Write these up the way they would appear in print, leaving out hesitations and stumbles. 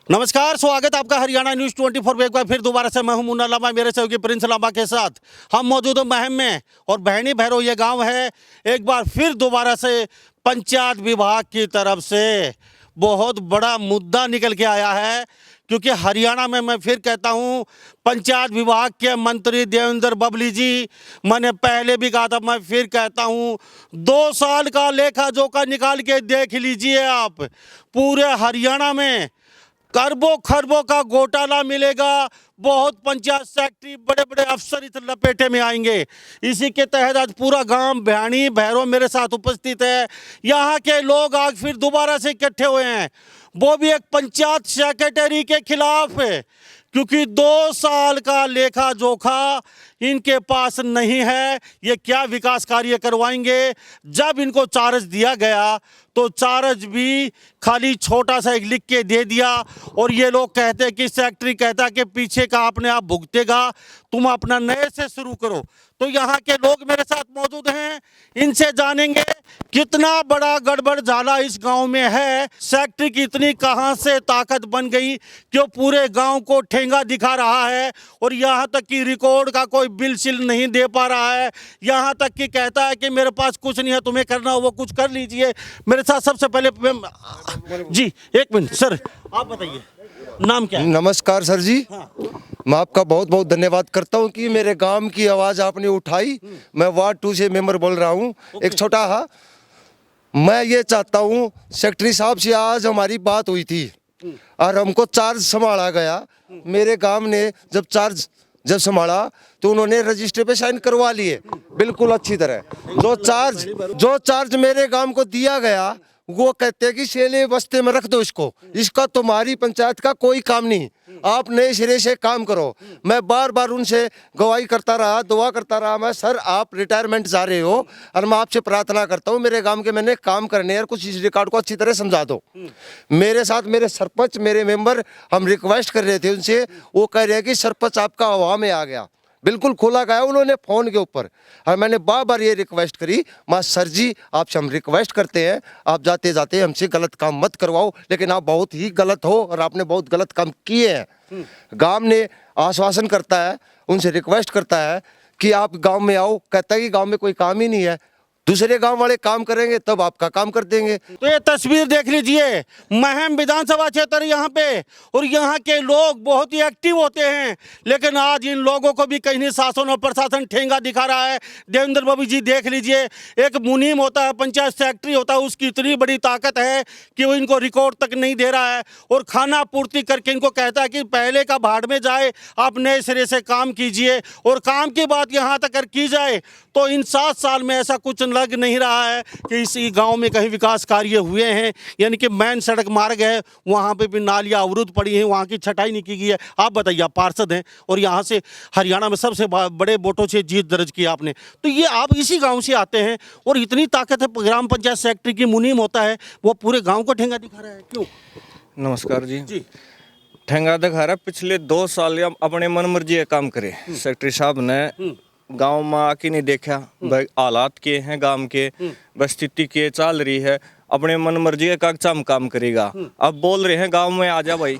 नमस्कार, स्वागत है आपका हरियाणा न्यूज़ 24 पर। एक बार फिर दोबारा से मैं हूं मुन्ना लांबा, मेरे सहयोगी प्रिंस लांबा के साथ हम मौजूद हैं महम में। और बहनी भैरो ये गांव है। एक बार फिर दोबारा से पंचायत विभाग की तरफ से बहुत बड़ा मुद्दा निकल के आया है, क्योंकि हरियाणा में मैं फिर कहता हूं, पंचायत विभाग के मंत्री देवेंद्र बबली जी, मैंने पहले भी कहा था, मैं फिर कहता हूं, 2 साल का लेखा जोखा निकाल के देख लीजिए आप। पूरे हरियाणा में खरबों खरबों का घोटाला मिलेगा। बहुत पंचायत सेक्रेटरी, बड़े बड़े अफसर इस लपेटे में आएंगे। इसी के तहत आज पूरा गांव बहनी भैरो मेरे साथ उपस्थित है। यहाँ के लोग आज फिर दोबारा से इकट्ठे हुए हैं, वो भी एक पंचायत सेक्रेटरी के खिलाफ है, क्योंकि 2 साल का लेखा जोखा इनके पास नहीं है। ये क्या विकास कार्य करवाएंगे? जब इनको चार्ज दिया गया तो चार्ज भी खाली छोटा सा एक लिख के दे दिया, और ये लोग कहते हैं कि सेक्रेटरी कहता है कि पीछे का अपने आप भुगतेगा, तुम अपना नए से शुरू करो। तो यहाँ के लोग मेरे साथ मौजूद हैं, इनसे जानेंगे कितना बड़ा गड़बड़ झाला इस गांव में है। सेक्रेटरी की इतनी कहां से ताकत बन गई कि वो पूरे गांव को ठेंगा दिखा रहा है, और यहाँ तक कि रिकॉर्ड का कोई बिल सिल नहीं दे पा रहा है। यहाँ तक कि कहता है कि मेरे पास कुछ नहीं है, तुम्हें करना हो वो कुछ कर लीजिए। मेरे साथ सबसे पहले जी 1 मिनट सर, आप बताइए नाम क्या है? नमस्कार सर जी। हाँ। मैं आपका बहुत बहुत धन्यवाद करता हूं कि मेरे गांव की आवाज़ आपने उठाई। मैं वार्ड 2 से मेंबर बोल रहा हूं। एक छोटा हाँ, मैं ये चाहता हूं, सेक्रेटरी साहब से आज हमारी बात हुई थी और हमको चार्ज संभाला गया। मेरे गांव ने जब चार्ज संभाला तो उन्होंने रजिस्टर पे साइन करवा लिए बिल्कुल अच्छी तरह। जो चार्ज मेरे गांव को दिया गया, वो कहते हैं कि सेले बस्ते में रख दो इसको, इसका तुम्हारी पंचायत का कोई काम नहीं, आप नए सिरे से काम करो। मैं बार बार उनसे गवाही करता रहा, दुआ करता रहा, मैं सर आप रिटायरमेंट जा रहे हो और मैं आपसे प्रार्थना करता हूँ मेरे गांव के मैंने काम करने हैं और कुछ इस रिकॉर्ड को अच्छी तरह समझा दो। मेरे साथ मेरे सरपंच, मेरे मेंबर, हम रिक्वेस्ट कर रहे थे उनसे, वो कह रहे हैं कि सरपंच आपका हवा में आ गया, बिल्कुल खोला गया उन्होंने फ़ोन के ऊपर। और मैंने बार बार ये रिक्वेस्ट करी, मां सर जी आपसे हम रिक्वेस्ट करते हैं, आप जाते जाते हमसे गलत काम मत करवाओ, लेकिन आप बहुत ही गलत हो और आपने बहुत गलत काम किए हैं। गांव ने आश्वासन करता है, उनसे रिक्वेस्ट करता है कि आप गांव में आओ, कहता है कि गांव में कोई काम ही नहीं है, दूसरे गांव वाले काम करेंगे तब आपका काम कर देंगे। तो ये तस्वीर देख लीजिए, महम विधानसभा क्षेत्र यहाँ पे, और यहाँ के लोग बहुत ही एक्टिव होते हैं, लेकिन आज इन लोगों को भी कहीं शासन और प्रशासन ठेंगा दिखा रहा है। देवेंद्र बाबू जी देख लीजिए, एक मुनीम होता है, पंचायत सेक्रेटरी होता है, उसकी इतनी बड़ी ताकत है कि वो इनको रिकॉर्ड तक नहीं दे रहा है, और खाना पूर्ति करके इनको कहता है कि पहले का भाड़ में जाए, आप नए सिरे से काम कीजिए। और काम की बात यहाँ तक की जाए तो इन 7 साल में ऐसा कुछ लग नहीं रहा है कि इसी गांव में कहीं विकास कार्य हुए हैं। यानी कि मेन सड़क मार्ग है, वहां पे भी नालियां अवरुद्ध पड़ी हैं, वहां की छटाई नहीं की गई है। आप बताइए, आप पार्षद हैं और यहां से हरियाणा में सबसे बड़े वोटों से जीत दर्ज की आपने, तो ये आप इसी गांव से आते हैं और इतनी ताकत है, ग्राम पंचायत सेक्रेटरी की मुनीम होता है, वो पूरे गाँव को ठेंगा दिखा रहा है, क्यों? नमस्कार जी। ठेंगा दिखा रहा, पिछले 2 साल या अपने मन मर्जी काम करे। सेक्रेटरी साहब ने गांव में आके नहीं देखा, हालात के हैं गांव के, बस स्थिति के चल रही है, अपने मन मर्जी के कागजा में काम करेगा। अब बोल रहे हैं गांव में आ जा भाई,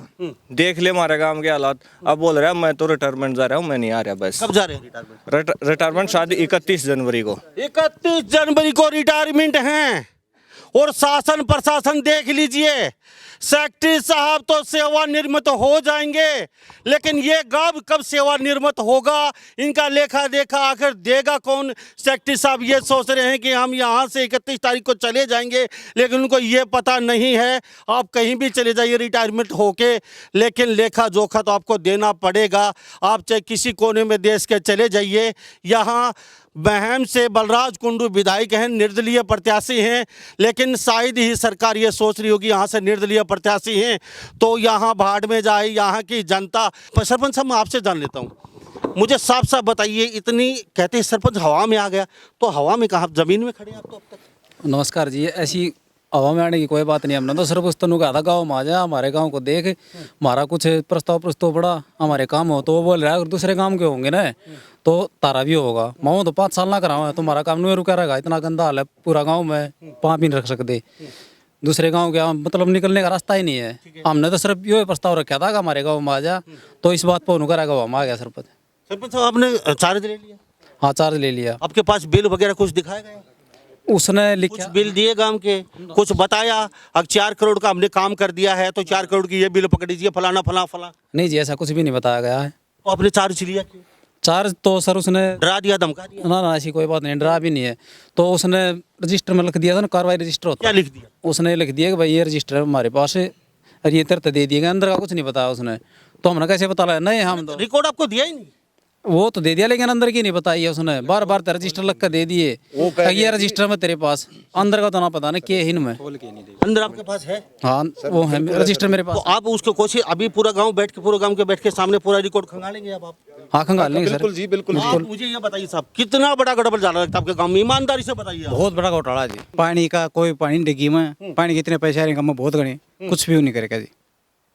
देख ले हमारे गांव के हालात। अब बोल रहा है मैं तो रिटायरमेंट जा रहा हूँ, मैं नहीं आ रहा। बस कब जा रहे हैं रिटायरमेंट? रिटायरमेंट शायद 31 जनवरी को। 31 जनवरी को रिटायरमेंट हैं, और शासन प्रशासन देख लीजिए, सेक्रेटरी साहब तो सेवानिवृत्त हो जाएंगे, लेकिन ये कब सेवानिवृत्त होगा, इनका लेखा देखा आखिर देगा कौन? सेक्रेटरी साहब ये सोच रहे हैं कि हम यहाँ से 31 तारीख को चले जाएंगे, लेकिन उनको ये पता नहीं है, आप कहीं भी चले जाइए रिटायरमेंट होके, लेकिन लेखा जोखा तो आपको देना पड़ेगा। आप चाहे किसी कोने में देश के चले जाइए, यहाँ महम से बलराज कुंडू विधायक हैं, निर्दलीय प्रत्याशी हैं, लेकिन शायद ही सरकार ये सोच रही होगी यहाँ से निर्दलीय प्रत्याशी हैं तो यहाँ भाड़ में जाए यहाँ की जनता। सरपंच साहब मैं आपसे जान लेता हूँ, मुझे साफ साफ बताइए, इतनी कहते हैं सरपंच हवा में आ गया, तो हवा में कहाँ, जमीन में खड़े हैं आप तो अब तक? नमस्कार जी, ऐसी हवा में आने की कोई बात नहीं। हमने तो सरपंच तनु कहा था गाँव में आ जा, हमारे गाँव को देख, हमारा कुछ प्रस्ताव पड़ा, हमारे काम हो, तो वो बोल रहा है दूसरे काम के होंगे ना तो तारा भी होगा। मैं तो 5 साल ना कराऊँ, तुम्हारा काम नहीं रुका रहेगा, इतना गंदा हाल है पूरा गाँव में, 5 भी नहीं रख सकते। दूसरे गांव के मतलब निकलने का रास्ता ही नहीं है। हमने तो सिर्फ ये प्रस्ताव रखा था कि हमारे गांव में आ जा, तो इस बात पर उनका गाँव में आ गया सरपंच। सरपंच साहब आपने चार्ज ले लिया, हाँ चार्ज ले लिया। आपके पास बिल वगैरह कुछ दिखाया गया? उसने कुछ लिखा, बिल दिए गांव के, कुछ बताया अब 4 करोड़ का हमने काम कर दिया है तो 4 करोड़ की ये बिल पकड़ लीजिए फलाना फला फला, नहीं जी ऐसा कुछ भी नहीं बताया गया है। तो आपने चार्ज लिया क्यों? चार्ज तो सर उसने डरा दिया, धमका दिया? ना ऐसी कोई बात नहीं, डरा भी नहीं है। तो उसने रजिस्टर में लिख दिया था ना, कार्रवाई रजिस्टर होता क्या है, लिख दिया? उसने लिख दिया कि भाई ये रजिस्टर हमारे पास है और ये तरत दे दिएगा, अंदर का कुछ नहीं बताया उसने। तो हमने कैसे बता लगा? नहीं हम तो रिकॉर्ड आपको दिया ही नहीं? वो तो दे दिया लेकिन अंदर की नहीं बताई है उसने, बार बार रजिस्टर लग कर दे दिए। ये रजिस्टर में तेरे पास, अंदर का तो ना पता ना के हिन में। अंदर आपके पास है? हाँ वो है रजिस्टर मेरे तो पास। आप उसको कोशिश अभी पूरा गांव के बैठ के सामने पूरा रिकॉर्ड खंगालेंगे अब आप? हाँ खंगाल लेंगे सर। बिल्कुल जी, बिल्कुल। आप मुझे ये बताइए साहब, कितना बड़ा गड़बड़ जा रहा है आपके गांव में, ईमानदारी से बताइए आप। बहुत बड़ा घोटाला जी। पानी का कोई पानी डिग्गी में, पानी के इतने पैसे आ रहे हैं, बहुत गणे, कुछ भी नहीं करेगा जी।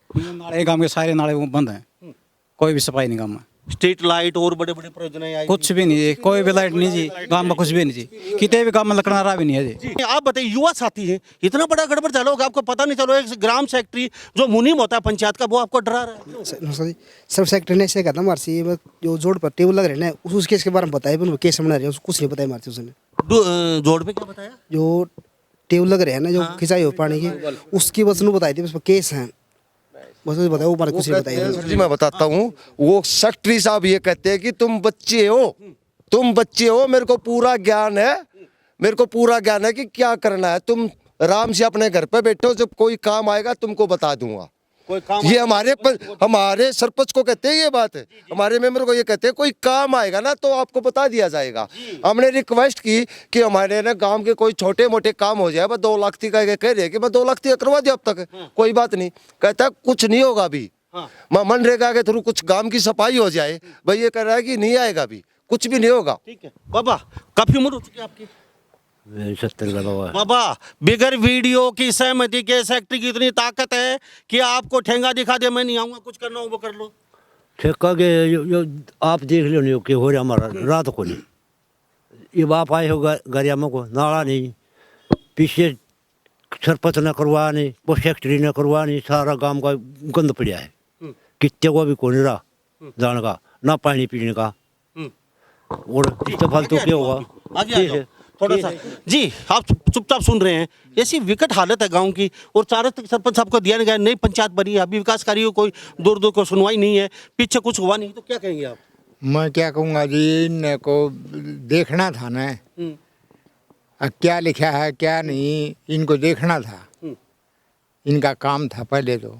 नाले गांव के सारे नाले वो बंद हैं, कोई भी सफाई नहीं गांव में, स्ट्रीट लाइट और बड़े बड़े परियोजनाएं आई, कुछ भी नहीं जी, कोई भी लाइट नहीं जी गांव में, कुछ भी नहीं जी, कितने भी गांव में लकड़ा रहा भी नहीं है जी। जी आप बताइए, युवा साथी है, इतना बड़ा गड़बड़ चालू होगा आपको पता नहीं चलो? एक ग्राम सेक्रेटरी जो मुनीम होता है पंचायत का, वो आपको डरा रहा है? सब सेक्टर ने ऐसे कहा था हमारे से, ये जो जोड़ पर टेबल लग रहे हैं ना, उस केस के बारे में बताया, पर केस बना रहे हैं कुछ नहीं बताया हमारे से उसने। जोड़ पे क्या बताया? जो टेबल लग रहे हैं ना, जो खिंचाई हो पानी की, उसकी बस बताई थी, उस पर केस है, बस बताया, वो कुछ नहीं बताया। सर जी मैं बताता हूँ, वो सेक्रेटरी साहब ये कहते हैं कि तुम बच्चे हो, मेरे को पूरा ज्ञान है कि क्या करना है, तुम आराम से अपने घर पे बैठो, जब कोई काम आएगा तुमको बता दूंगा। कोई काम ये हमारे सरपंच को कहते हैं, ये बात है हमारे मेंबर को ये कहते हैं, कोई काम आएगा ना तो आपको बता दिया जाएगा। हमने रिक्वेस्ट की कि हमारे ना गांव के कोई छोटे मोटे काम हो जाए, बस 2 लाख का कह रहे हैं कि मैं 2 लाख करवा दिया अब तक, कोई बात नहीं, कहता है कुछ नहीं होगा अभी, मनरेगा के थ्रू कुछ गांव की सफाई हो जाए, भाई ये कह रहा है कि नहीं आएगा अभी, कुछ भी नहीं होगा। ठीक है बाबा, काफी उम्र हो चुकी है आपकी 70 का बाबा। बाबा, बिगर वीडियो की सहमति के सेक्रेटरी की इतनी ताकत है कि आपको ठेंगा दिखा दे, मैं नहीं आऊंगा, कुछ करना हो वो कर लो। ठेका के जो आप देख लो नहीं कि हो रहा हमारा रात को नहीं, ये बाप आए हो गरियामा को, नाला नहीं, पीछे सरपंच न करवा नहीं, वो सेक्रेटरी न करवा नहीं, सारा गांव का गंद पड़ा है, कितने को भी कौन रहा जाने का, ना पानी पीने का, और इससे फालतू क्या होगा? आगे आ जाओ थोड़ा सा जी, आप चुपचाप सुन रहे हैं। ऐसी विकट हालत है गांव की, और चारों तक सरपंच साहब को दिया नहीं गया, नई पंचायत बनी है, अभी विकास कार्यों कोई दूर दूर को सुनवाई नहीं है, पीछे कुछ हुआ नहीं, तो क्या कहेंगे आप? मैं क्या कहूँगा जी, इनको को देखना था ना, क्या लिखा है क्या नहीं, इनको देखना था, इनका काम था पहले तो।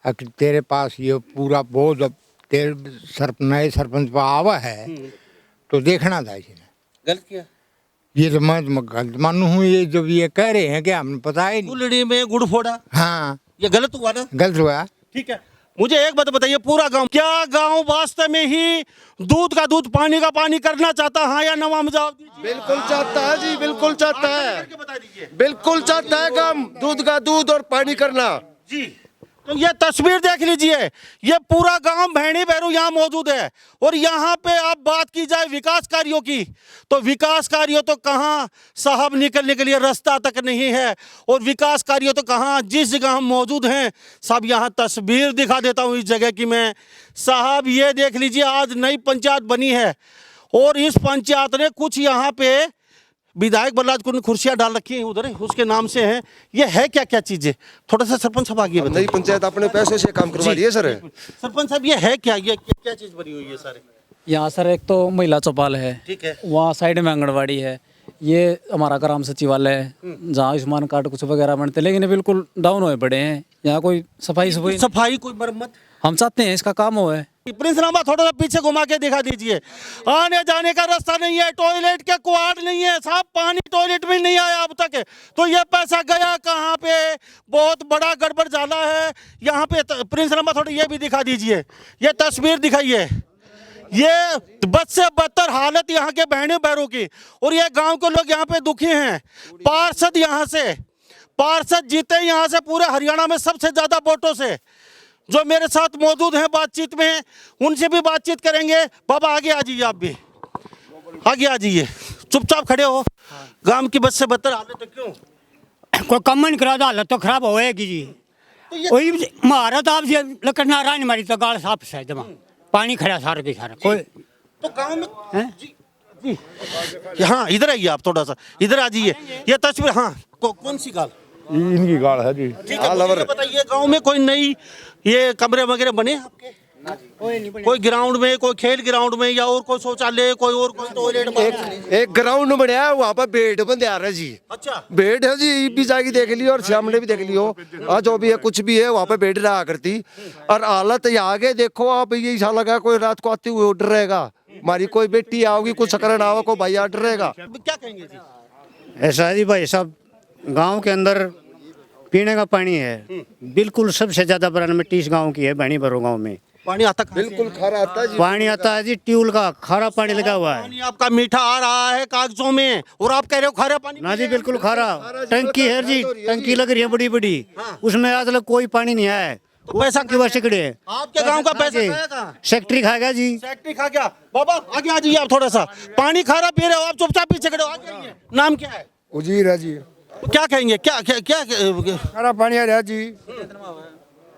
अब तेरे पास ये पूरा बोझ अब तेरे नए सरपंच पर आवा है, तो देखना था इसने। गलत किया ये तो मैं गलत मानू हूँ, ये जब ये कह रहे हैं कि हमें पता ही नहीं। कुलड़ी में गुड़ फोड़ा, हाँ ये गलत हुआ ना? गलत हुआ। ठीक है, मुझे एक बात बताइए, पूरा गांव, क्या गांव वास्तव में ही दूध का दूध पानी का पानी करना चाहता, हाँ या ना? हम जवाब दीजिए। बिल्कुल चाहता है जी, बिल्कुल चाहता है, बता दीजिए। बिल्कुल चाहता है काम, दूध का दूध और पानी करना जी, तो ये तस्वीर देख लीजिए, ये पूरा गांव भैणी भैरू यहाँ मौजूद है, और यहाँ पे आप बात की जाए विकास कार्यों की, तो विकास कार्यों तो कहाँ साहब, निकलने के लिए रास्ता तक नहीं है, और विकास कार्यों तो कहाँ, जिस जगह हम मौजूद हैं साहब, यहाँ तस्वीर दिखा देता हूँ इस जगह की मैं साहब, ये देख लीजिए, आज नई पंचायत बनी है, और इस पंचायत ने कुछ यहाँ पे विधायक बलराज को कुर्सियां डाल रखी हैं उधर, उसके नाम से हैं, ये है क्या क्या चीजें? थोड़ा सा सरपंच साहब आगे बताइए। नई पंचायत अपने पैसे से काम करवा रही है सर। सरपंच साहब, ये है क्या, ये क्या चीज बनी हुई है सारे? यहाँ सर एक तो महिला चौपाल है, ठीक है, वहाँ साइड में आंगनबाड़ी है, ये हमारा ग्राम सचिवालय है जहाँ आयुष्मान कार्ड कुछ वगैरह बनते, लेकिन ये बिल्कुल डाउन हुए पड़े हैं, यहाँ कोई सफाई कोई मरम्मत हम चाहते हैं इसका काम हो है। प्रिंसनामा थोड़ा सा पीछे घुमा के दिखा दीजिए, आने जाने का रास्ता नहीं है, टॉयलेट के कुआड़ नहीं है साहब, पानी टॉयलेट में नहीं आया अब तक, तो ये पैसा गया कहाँ पे? बहुत बड़ा गड़बड़ जाला है यहाँ पे। प्रिंसनामा थोड़ा ये भी दिखा दीजिए, ये तस्वीर दिखाइए, ये बद से बदतर हालत यहाँ के बहने बैरों की, और ये गांव के लोग यहाँ पे दुखी हैं। पार्षद जीते यहाँ से पूरे हरियाणा में सबसे ज्यादा वोटों से, जो मेरे साथ मौजूद हैं बातचीत में, उनसे भी बातचीत करेंगे। बाबा आगे आ जाइए, आप भी आगे आ जाइए, चुपचाप खड़े हो, गांव की बद से बदतर हालत है, क्यों? कोई कम नहीं करा तो हालत तो खराब होएगी जी। वही महारत आप जी लकड़ नारायण मारी तो गाल साफ है जमा पानी खड़ा सारा के सारा कोई तो गांव में हैं? हाँ इधर आइए आप, थोड़ा सा इधर आ जाइए। ये तस्वीर, हाँ कौन सी गाल? इनकी गाड़ है जी। ठीक है, मुझे ये बताइए गांव में कोई नई ये कमरे वगैरह बने हैं आपके? कोई ग्राउंड में, कोई खेल ग्राउंड में, या और कोई शौचालय, कोई और कोई टॉयलेट? एक ग्राउंड बनया है वहाँ पर बेड बंद आ रहा है जी। अच्छा, बेड है जी, ये भी जाके देख लियो और श्याम ने भी देख लियो। आज जो भी है कुछ भी है वहाँ पे बेड रहा करती। और हालत यहाँ आगे देखो आप, ये ऐसा लगा कोई रात को आती हुई डर रहेगा, हमारी कोई बेटी आओगी कुछ सकरण आओ को भाई डर रहेगा। क्या कहेंगे जी? ऐसा है जी भाई साहब, गांव के अंदर पीने का पानी है बिल्कुल सबसे ज्यादा बरान मिट्टी इस गांव की है। बहनी भरो गांव में पानी आता कहाँ से? बिल्कुल खारा आता है जी। पानी आता है जी ट्यूबवेल का, खारा पानी लगा हुआ है। पानी आपका मीठा आ रहा है कागजों में, और आप कह रहे हो खारा पानी? ना जी बिल्कुल खारा। टंकी है जी, टंकी लग रही है बड़ी बड़ी, उसमें आज तक कोई पानी नहीं आया है। तो पैसा की वजह सिकड़े है। आपके गांव का पैसा गया कहाँ? सेक्रेटरी खा गया जी। फैक्ट्री खा गया। बाबा आगे आ जाइए आप, थोड़ा सा पानी खारा पी रहे हो आप, चुपचाप पीछे खड़े हो, आ जाइए। नाम क्या है? उजीर है जी। क्या कहेंगे? क्या क्या क्या खारा पानी आ रहा जी,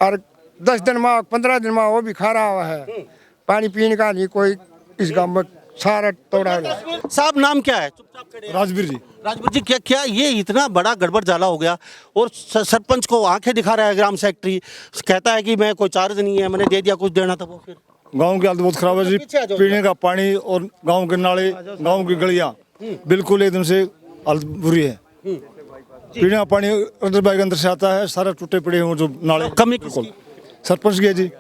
और 10 दिन में 15 दिन में वो भी खारा हुआ है। पानी पीने का नहीं कोई इस गांव में, सारा तोड़ा है। साहब नाम क्या है? चुपचाप खड़े हैं। राजवीर जी। राजपूत जी, क्या क्या ये इतना बड़ा गड़बड़ जाला हो गया, और सरपंच को आंखें दिखा रहा है ग्राम सेक्रेटरी, कहता है कि मैं कोई चार्ज नहीं है, मैंने दे दिया कुछ देना था वो। फिर गांव की हालत बहुत खराब है जी, पीने का पानी और गांव के नाले, गांव की गलियां बिल्कुल एकदम से हालत बुरी है। पीने का पानी अंदर बाइक अंदर से आता है, सारा टूटे पड़े हैं जो नाले। कमी किसकी? सरपंच की है जी,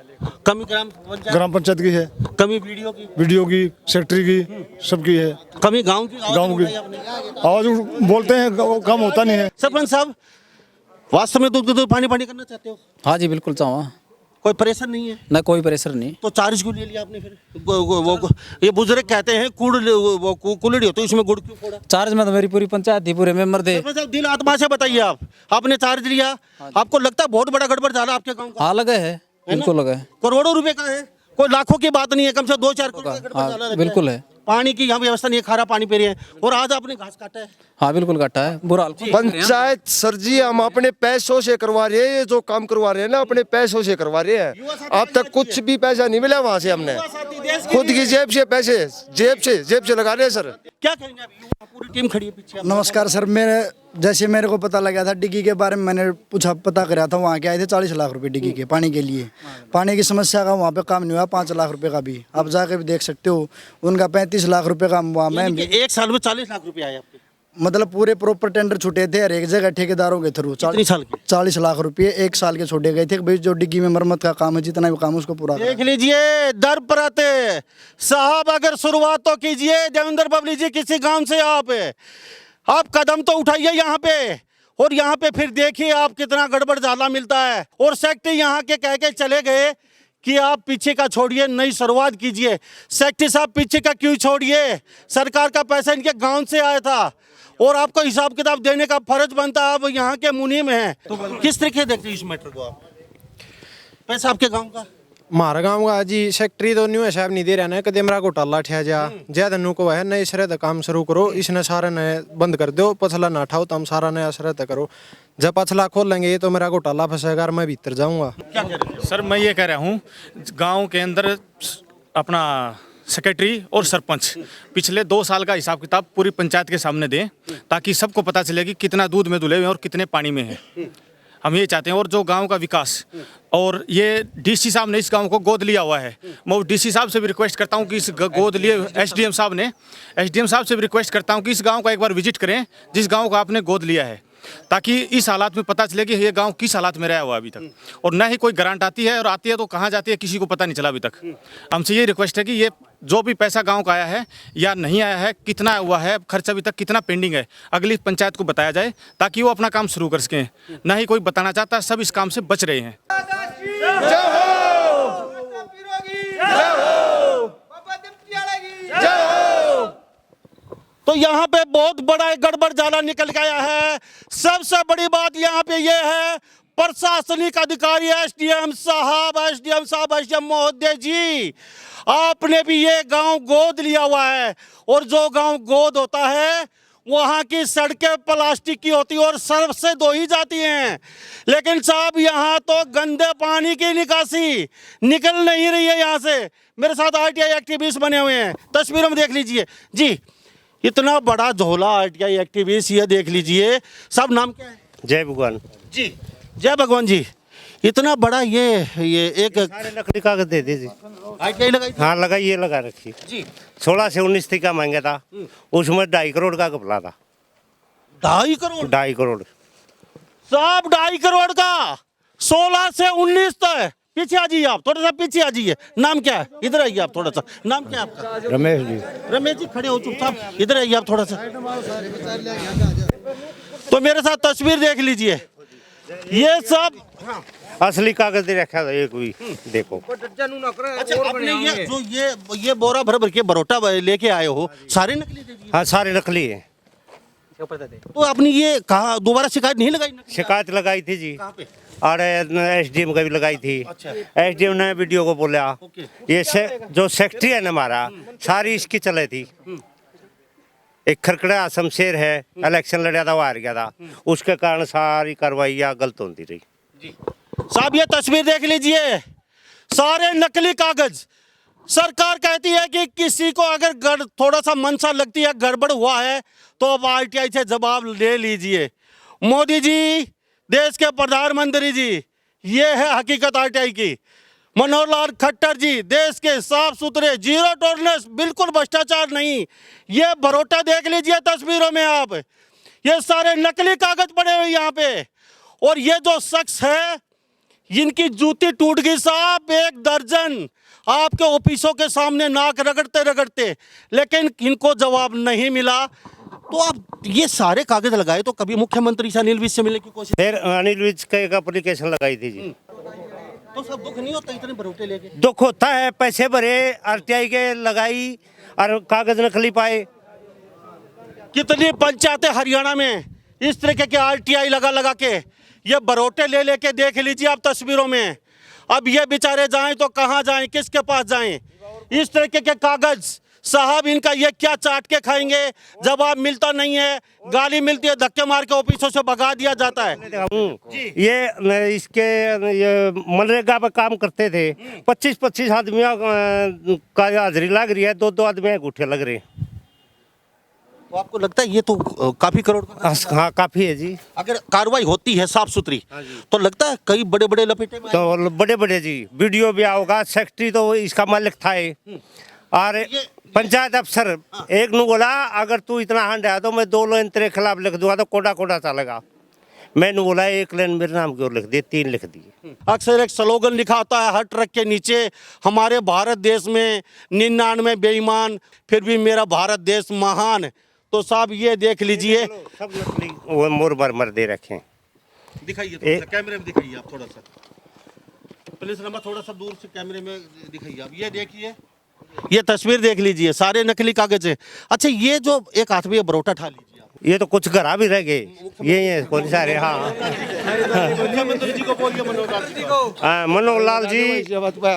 कमी ग्राम पंचायत की है, कमी वीडियो की, सेक्रेटरी की, सबकी है। कमी गांव की आवाज बोलते हैं, काम होता नहीं है। सरपंच साहब, वास्तव में दूध पानी करना चाहते हो? हाँ जी बिल्कुल चाहूँ। कोई प्रेशर नहीं है? ना कोई प्रेशर नहीं। तो चार्ज क्यों ले लिया आपने फिर? वो ये बुजुर्ग कहते हैं कुलड़ी हो, तो इसमें गुड़ क्यों फोड़ा? चार्ज में तो मेरी पूरी पंचायत थी, पूरे मेंबर थे। सरपंच साहब, दिल आत्मा से बताइए आप, आपने चार्ज लिया, आपको लगता है बहुत बड़ा गड़बड़ झाला आपके गाँव का? हाँ लगे है, बिल्कुल लगे है। करोड़ों रुपए का है, कोई लाखों की बात नहीं है, कम से कम 2-4 करोड़ का गड़बड़ झाला हाँ बिल्कुल है। पानी की यहाँ व्यवस्था नहीं है, खारा पानी पी रहे हैं, और आज आपने घास काटा है। हाँ बिल्कुल काटा है, बुरा हाल। पंचायत सर जी हम अपने पैसों से करवा रहे हैं, ये जो काम करवा रहे हैं ना अपने पैसों से करवा रहे हैं। अब तक कुछ भी पैसा नहीं मिला वहाँ से, हमने खुद की जेब से पैसे जेब से लगा रहे हैं सर। क्या कहेंगे अभी? पूरी टीम खड़ी है पीछे। नमस्कार सर, मेरे को पता लगा था डिग्गी के बारे में, मैंने पता करा था, वहाँ के आए थे 40 लाख रुपए डिग्गी के पानी के लिए। पानी की समस्या का वहाँ पे काम नहीं हुआ, 5 लाख रुपए का भी आप जाके भी देख सकते हो। उनका 35 लाख रुपए का वहाँ में एक साल में 40 लाख रुपए आए आपके? मतलब पूरे प्रॉपर टेंडर छूटे थे हर एक जगह ठेकेदारों के थ्रू। 40 लाख रुपए एक साल के छोड़े गए थे भाई, जो डिग्गी में मरम्मत का काम है, जितना भी काम उसको पूरा देख लीजिए। दर पर आते साहब, अगर शुरुआत तो कीजिए। देवेंद्र बबली जी, किसी गांव से आप कदम तो उठाइए यहाँ पे, और यहाँ पे फिर देखिए आप कितना गड़बड़ झाला मिलता है। और सेक्रेटरी यहाँ के कह के चले गए कि आप पीछे का छोड़िए, नई शुरुआत कीजिए। सेक्रेटरी साहब पीछे का क्यों छोड़िए? सरकार का पैसा इनके गांव से आया था, और आपको हिसाब किताब देने का फर्ज बनता है। आप यहाँ के मुनीम हैं, तो किस तरीके देखते हैं इस मैटर को आप? पैसा आपके गांव का, हमारा गाँव का जी सेक्रेटरी तो न्यू साहब नहीं दे रहा ना, कदे मेरा घोटाला ठिया जा ज्यादा नु को है नए सिरे काम शुरू करो, इसने सारा नए बंद कर दो, पछला ना उठाओ, तो हम सारा नया सिरे करो। जब पछला खोल लेंगे तो मेरा घोटाला फंसेगा, मैं भीतर जाऊंगा। सर मैं ये कह रहा हूँ, गांव के अंदर अपना सेक्रेटरी और सरपंच पिछले 2 साल का हिसाब किताब पूरी पंचायत के सामने दें, ताकि सबको पता चले कि कितना दूध में धुले हुए और कितने पानी में है। हम ये चाहते हैं। और जो गांव का विकास, और ये डीसी साहब ने इस गांव को गोद लिया हुआ है, मैं डीसी साहब से भी रिक्वेस्ट करता हूं कि इस गोद लिए एसडीएम साहब से भी रिक्वेस्ट करता हूं कि इस गांव का एक बार विजिट करें, जिस गांव को आपने गोद लिया है, ताकि इस हालात में पता चले कि ये गांव किस हालात में रहा हुआ अभी तक। और न ही कोई ग्रांट आती है, और आती है तो कहाँ जाती है किसी को पता नहीं चला अभी तक। हमसे ये रिक्वेस्ट है कि ये जो भी पैसा गांव का आया है या नहीं आया है, कितना हुआ है खर्च अभी तक, कितना पेंडिंग है, अगली पंचायत को बताया जाए, ताकि वो अपना काम शुरू कर सकें। ना ही कोई बताना चाहता, सब इस काम से बच रहे हैं। तो यहाँ पे बहुत बड़ा गड़बड़ जाला निकल गया है। सबसे बड़ी बात यहाँ पे ये है, प्रशासनिक अधिकारी एसडीएम महोदय जी, आपने भी ये गांव गोद लिया हुआ है, और जो गांव गोद होता है वहाँ की सड़कें प्लास्टिक की होती और सर्फ से धोई जाती हैं, लेकिन साहब यहाँ तो गंदे पानी की निकासी निकल नहीं रही है यहाँ से। मेरे साथ आरटीआई एक्टिविस्ट बने हुए हैं, तस्वीरों में देख लीजिए जी, इतना बड़ा झोला आरटीआई एक्टिविस्ट, ये देख लीजिए। सब नाम क्या है? जय भगवान जी, जय भगवान जी। इतना बड़ा ये एक सारे लकड़ी कागज दे दीजिए। आरटीआई लगाई थी? हाँ लगाई, ये लगा रखी जी। 16 से 19 तक का महंगा था, उसमें 2.5 करोड़ का घपला था। 2.5 करोड़? 2.5 करोड़ साहब 2.5 करोड़ का 16 से 19 तक। पीछे आ जाइए आप, थोड़ा सा पीछे आ जाइए। नाम क्या है? इधर आइए आप थोड़ा सा। नाम क्या है आपका? रमेश जी। रमेश जी खड़े हो चुपचाप, इधर आइए आप थोड़ा सा। तो मेरे साथ तस्वीर देख लीजिए, ये सब असली कागज दे रखा था एक भी, देखो। अच्छा, आपने ये जो ये बोरा भर भर के बरोटा लेके आए हो, सारे नकली दे दिए? हाँ सारे नकली है। तो आपने ये कहा दोबारा शिकायत नहीं लगाई? शिकायत लगाई थी जी, कहाँ पे? और एसडीएम का भी लगाई थी। अच्छा। एसडीएम ने वीडियो को बोला, ये जो सेक्रेटरी है ना हमारा, सारी इसकी चले थी। एक खरकड़ा शमशेर है, इलेक्शन लड़ा था, वो हार गया था, उसके कारण सारी कार्रवाई गलत होती रही। साहब ये तस्वीर देख लीजिए, सारे नकली कागज। सरकार कहती है कि किसी को अगर थोड़ा सा मनसा लगती है, गड़बड़ हुआ है, तो अब आरटीआई से जवाब ले लीजिए। मोदी जी, देश के प्रधानमंत्री जी, ये है हकीकत आरटीआई की। मनोहर लाल खट्टर जी, देश के साफ सुथरे, जीरो टॉलरेंस, बिल्कुल भ्रष्टाचार नहीं। ये बरोटा देख लीजिए तस्वीरों में आप, ये सारे नकली कागज पड़े हुए यहाँ पे। और ये जो शख्स है, इनकी जूती टूट गई साहब, 1 दर्जन आपके ऑफिसों के सामने नाक रगड़ते रगड़ते, लेकिन इनको जवाब नहीं मिला। तो आप ये सारे कागज लगाए, तो कभी मुख्यमंत्री से अनिल विज से मिलने की कोशिश? फिर अनिल विज का एक एप्लीकेशन लगाई थी जी। तो सब दुख नहीं होता इतने बरोटे लेके? दुख होता है, पैसे भरे, आरटीआई के लगाई और कागज नकली पाए। कितनी पंचायतें हरियाणा में इस तरीके के आरटीआई लगा लगा के ये बरोटे ले लेके देख लीजिए आप तस्वीरों में। अब ये बेचारे जाएं तो कहाँ जाएं, किसके पास जाएं? इस तरीके के कागज साहब, इनका ये क्या चाट के खाएंगे? जवाब मिलता नहीं है, गाली मिलती है, धक्के मार के ऑफिसों से भगा दिया जाता है। ये इसके ये मनरेगा पे काम करते थे, 25-25 आदमियों का हाजिरी लग रही है, 2-2 आदमी अंगूठे लग रहे हैं। तो आपको लगता है ये तो काफी करोड़ का? हाँ काफी है जी। अगर कार्रवाई होती है साफ सुथरी, तो लगता है कई बड़े बड़े लपेटे में तो बड़े बड़े जी, वीडियो भी आओगा। सेक्रेटरी तो इसका मालिक था ही, और पंचायत अफसर एक ने बोला, अगर तू इतना हंड है तो मैं 2 लाइन तेरे खिलाफ लिख दूंगा, तो कोटा कोटा चलेगा। मैंने बोला 1 लाइन मेरे नाम की और लिख दिए, 3 लिख दिए। अक्सर एक स्लोगन लिखा होता है हर ट्रक के नीचे, हमारे भारत देश में 99 बेईमान, फिर भी मेरा भारत देश महान। तो साहब ये देख लीजिए, सब नकली वो मोर मर दे रखे हैं। दिखाइए थोड़ा सा, कैमरे में दिखाइए आप थोड़ा सा, पुलिस नंबर थोड़ा सा दूर से कैमरे में दिखाइए आप। ये देखिए, ये तस्वीर देख लीजिए, सारे नकली कागज हैं। अच्छा, ये जो एक हाथ में ये बरोटा उठा लीजिए आप। ये तो कुछ घरा भी रह गए, ये कौन सारे। हाँ मुख्यमंत्री जी को बोलिए, मनोहर लाल जी,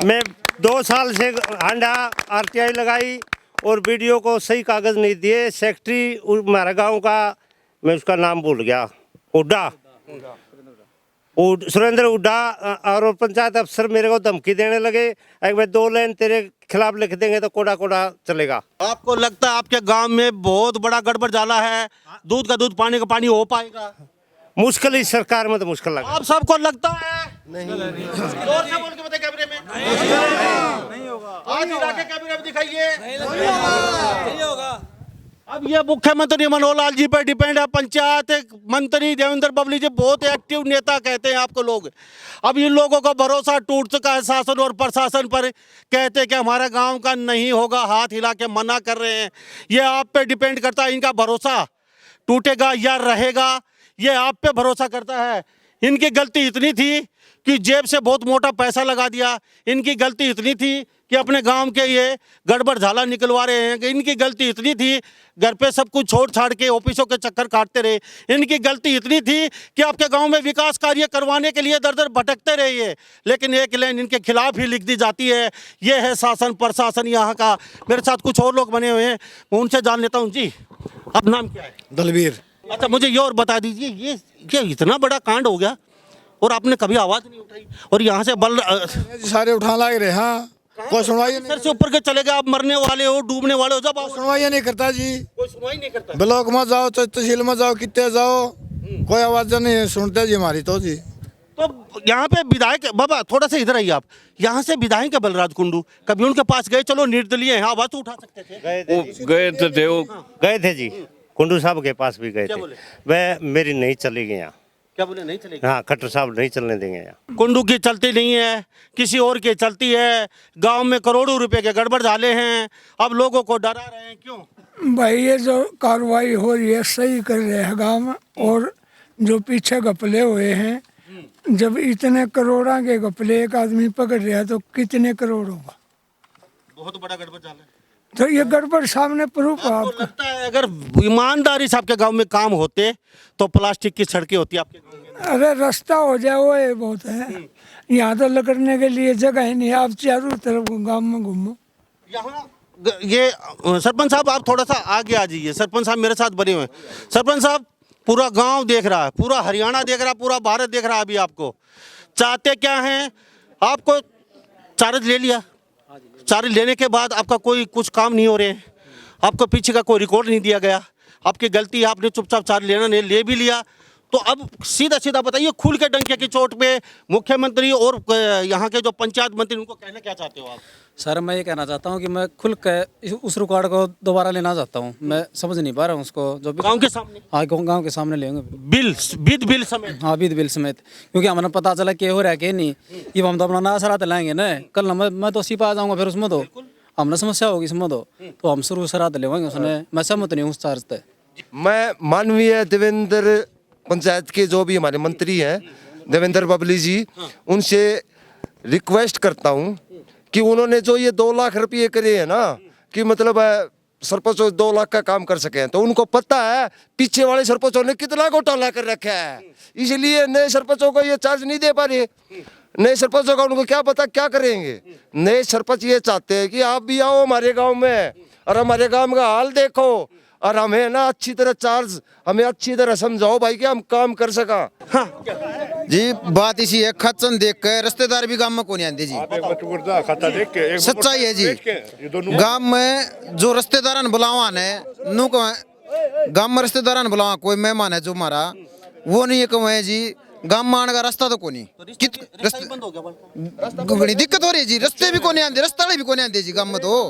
मैं 2 साल से हंडा आरटीआई लगाई और वीडियो को सही कागज नहीं दिए। सेक्रेटरी हमारा गांव का, मैं उसका नाम भूल गया, हुड्डा, सुरेंद्र हुड्डा, और पंचायत अफसर मेरे को धमकी देने लगे, अगर मैं 2 लाइन तेरे खिलाफ लिख देंगे तो कोड़ा कोड़ा चलेगा। आपको लगता है आपके गांव में बहुत बड़ा गड़बड़ जाला है, दूध का दूध पानी का पानी हो पाएगा? मुश्किल इस सरकार में तो मुश्किल लगा। आप सबको लगता है? नहीं। जोर से बोल के बताइए कैमरे में। नहीं होगा। आज इलाके कैमरे में दिखाइए। नहीं होगा। अब ये मुख्यमंत्री मनोहर लाल जी पर डिपेंड है। पंचायत मंत्री देवेंद्र बबली जी बहुत एक्टिव नेता कहते हैं आपको लोग। अब इन लोगों का भरोसा टूट चुका है शासन और प्रशासन पर। कहते हैं कि हमारा गांव का नहीं होगा, हाथ हिला के मना कर रहे हैं। ये आप पे डिपेंड करता है, इनका भरोसा टूटेगा या रहेगा, ये आप पे भरोसा करता है। इनकी गलती इतनी थी कि जेब से बहुत मोटा पैसा लगा दिया। इनकी गलती इतनी थी कि अपने गांव के ये गड़बड़ झाला निकलवा रहे हैं। इनकी गलती इतनी थी घर पे सब कुछ छोड़ छाड़ के ऑफिसों के चक्कर काटते रहे। इनकी गलती इतनी थी कि आपके गांव में विकास कार्य करवाने के लिए दर दर भटकते रहे ये, लेकिन एक लाइन इनके खिलाफ ही लिख दी जाती है। ये है शासन प्रशासन यहाँ का। मेरे साथ कुछ और लोग बने हुए हैं, मैं उनसे जान लेता हूँ। जी, अब नाम क्या है? दलवीर। अच्छा मुझे ये और बता दीजिए, ये इतना बड़ा कांड हो गया और आपने कभी आवाज नहीं उठाई, और यहाँ से बल सारे उठा लाग रहे। हाँ, कोई सुनवाई सर से ऊपर के चले गए, आप मरने वाले हो, डूबने वाले हो, जब आप सुनवाई नहीं करता जी। कोई सुनवाई नहीं करता। ब्लॉक में जाओ, तहसील में जाओ, कितने जाओ, कोई आवाज नहीं सुनते जी हमारी तो जी। तो यहाँ पे विधायक बाबा थोड़ा सा इधर आइए आप, यहाँ से विधायक है बलराज कुंडू, कभी उनके पास गए? चलो निर्दलीय है, आवाज तो उठा सकते थे। गए थे जी, कुंडू साहब के पास भी गए क्या थे। बोले? वह मेरी नहीं चलेगी यहाँ। क्या बोले? नहीं चलेगी। हाँ, खट्टर साहब नहीं चलने देंगे यहाँ। कुंडू की चलती नहीं है, किसी और की चलती है। गांव में करोड़ों रुपए के गड़बड़ डाले हैं, अब लोगों को डरा रहे हैं, क्यों? भाई ये जो कार्रवाई हो रही है सही कर रहे हैं गाँव में, और जो पीछे घपले हुए हैं, जब इतने करोड़ों के घपले एक आदमी पकड़ रहा है तो कितने करोड़ होगा? बहुत बड़ा गड़बड़ डाला है। तो ये गड़बड़ सामने प्रूफ है आपको आपका। लगता है अगर ईमानदारी से आपके गांव में काम होते तो प्लास्टिक की सड़कें होती आपके गांव में? अरे रास्ता हो जाए वो ये बहुत है, यहाँ तो लकड़ने के लिए जगह ही नहीं है। आप चारों तरफ गाँव में घूमो। यहाँ ये सरपंच साहब आप थोड़ा सा आगे आ जाइए। सरपंच साहब मेरे साथ बने हुए हैं। सरपंच साहब पूरा गांव देख रहा है, पूरा हरियाणा देख रहा है, पूरा भारत देख रहा है। अभी आपको चाहते क्या हैं? आपको चार्ज ले लिया, चार्ज लेने के बाद आपका कोई कुछ काम नहीं हो रहे हैं, आपको पीछे का कोई रिकॉर्ड नहीं दिया गया, आपकी गलती है, आपने चुपचाप चार्ज लेना नहीं ले भी लिया, तो अब सीधा सीधा बताइए, खुल के डंके की चोट पे मुख्यमंत्री और यहाँ के जो पंचायत मंत्री उनको कहना क्या चाहते हो आप? सर मैं ये कहना चाहता हूँ कि मैं खुल के उस रिकॉर्ड को दोबारा लेना चाहता हूँ। मैं समझ नहीं पा रहा हूँ उसको, जो गांव के सामने। हाँ, गाँव के सामने लेंगे बिल, विद बिल समेत। हाँ, विद बिल समेत, क्योंकि हमें पता चला कि हो रहा है कि नहीं। ये हम तो अपना नया सरा लाएंगे ना, कल मैं तो सिपा आ जाऊँगा, फिर उसमें तो हमने समस्या होगी इसमें तो हम शुरू सरा लेवाएंगे उसने। मैं सहमत नहीं हूँ उस चार्ज से। मैं माननीय देवेंद्र पंचायत के जो भी हमारे मंत्री हैं देवेंद्र बबली जी, उनसे रिक्वेस्ट करता हूं कि उन्होंने जो ये 2 लाख रुपये करे हैं ना, कि मतलब सरपंच 2 लाख का काम कर सके, तो उनको पता है पीछे वाले सरपंचों ने कितना घोटाला कर रखा है, इसलिए नए सरपंचों को ये चार्ज नहीं दे पा रहे। नए सरपंचों का उनको क्या पता क्या करेंगे। नए सरपंच ये चाहते हैं कि आप भी आओ हमारे गाँव में और हमारे गाँव का हाल देखो, और हमें ना अच्छी तरह चार्ज, हमें अच्छी तरह समझाओ भाई कि हम काम कर सका। हाँ जी, बात इसी है, खर्चन देख के रिश्तेदार भी गांव में को नहीं आते जी। सच्चाई है जी, गांव में जो रिश्तेदार बुलावा ने नु को गांव में रिश्तेदार बुलावा, कोई मेहमान है जो हमारा वो नहीं है कहे जी, गांव में आने का रास्ता तो कोनी, दिक्कत हो रही है जी। रास्ते भी कोने आते, रास्ता भी कोने आते जी गांव में, तो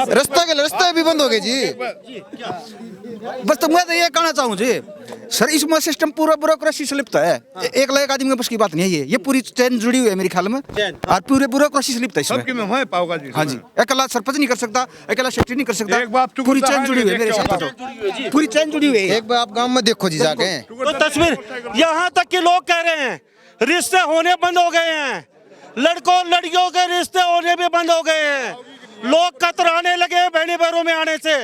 रास्ता भी बंद हो गए जी। बस तो मैं तो ये कहना चाहूँ जी सर, इसमें सिस्टम पूरा ब्यूरोक्रेसी से लिप्त है। एक लाख आदमी के बस की बात नहीं है, ये पूरी चेन जुड़ी हुई है मेरे ख्याल में, और पूरे ब्यूरोक्रेसी से लिप्त है इसमें। पाओगा जी। हाँ जी, अकेला सरपंच नहीं कर सकता, अकेला सेक्रेटरी नहीं कर सकता, पूरी चेन जुड़ी हुई है मेरे हिसाब से, पूरी चेन जुड़ी हुई है। एक बार आप गांव में देखो जी जाके, तो तस्वीर यहाँ तक के लोग कह रहे हैं रिश्ते होने बंद हो गए हैं, लड़कों लड़कियों के रिश्ते होने भी बंद हो गए हैं, लोग कतराने लगे बहनी बहनों में आने से,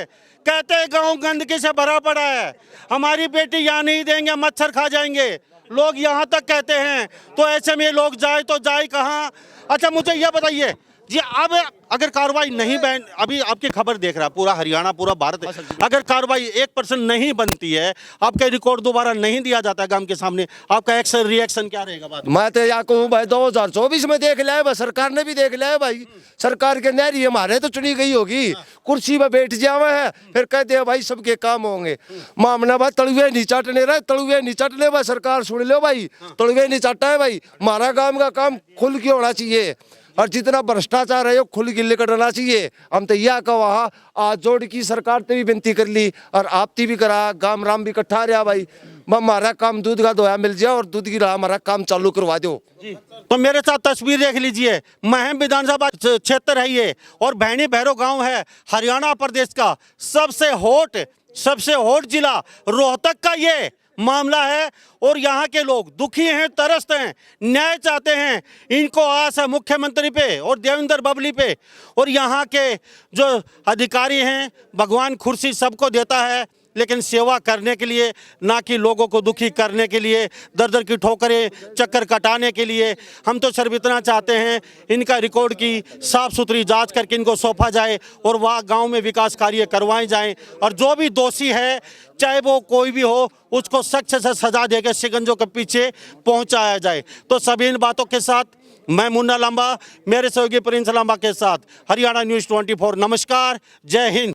कहते हैं गांव गंदगी से भरा पड़ा है, हमारी बेटी यहाँ नहीं देंगे, मच्छर खा जाएंगे, लोग यहाँ तक कहते हैं। तो ऐसे में लोग जाए तो जाए कहाँ? अच्छा मुझे यह बताइए जी, अब अगर कार्रवाई नहीं बैन, अभी आपकी खबर देख रहा है पूरा हरियाणा पूरा भारत, अगर कार्रवाई 1% नहीं बनती है, आपका रिकॉर्ड दोबारा नहीं दिया जाता है गांव के सामने, आपका एक्शन रिएक्शन क्या रहेगा? बात मैं तो यहाँ कहूँ भाई 2024 में देख लिया है भाई, सरकार ने भी देख लिया है भाई, सरकार के नहरी हमारे तो चुनी गई होगी, कुर्सी पे बैठ जावे है, फिर कहते हैं भाई सबके काम होंगे। मामला भाई तलुए नहीं चाटने रहे, तलुए नहीं चाटने भाई, सरकार सुन लो भाई, तलुए नहीं चाटा है भाई, हमारा काम का काम खुल के होना चाहिए, और जितना भ्रष्टाचार है वो खुल गिल्ले करना चाहिए। हम तो यह कहा आज जोड़ की सरकार ने भी विनती कर ली और आपती भी करा, गांव राम भी इकट्ठा रहा भाई, हमारा काम दूध का दोया मिल जाए और दूध की रहा हमारा काम चालू करवा दो। तो मेरे साथ तस्वीर देख लीजिए, महम विधानसभा क्षेत्र है ये, और भैनी भैरव गांव है, हरियाणा प्रदेश का सबसे हॉट जिला रोहतक का ये मामला है, और यहाँ के लोग दुखी हैं, तरसते हैं, न्याय चाहते हैं, इनको आस है मुख्यमंत्री पे और देवेंद्र बबली पे, और यहाँ के जो अधिकारी हैं, भगवान खुर्सी सबको देता है, लेकिन सेवा करने के लिए, ना कि लोगों को दुखी करने के लिए, दर दर की ठोकरें चक्कर कटाने के लिए। हम तो सिर्फ इतना चाहते हैं इनका रिकॉर्ड की साफ सुथरी जांच करके इनको सौंपा जाए और वहाँ गांव में विकास कार्य करवाए जाएं, और जो भी दोषी है चाहे वो कोई भी हो उसको सख्त से सजा देकर शिकंजों के पीछे पहुंचाया जाए। तो सभी इन बातों के साथ मैं मुन्ना लांबा, मेरे सहयोगी प्रिंस लांबा के साथ हरियाणा न्यूज़ 24, नमस्कार, जय हिंद।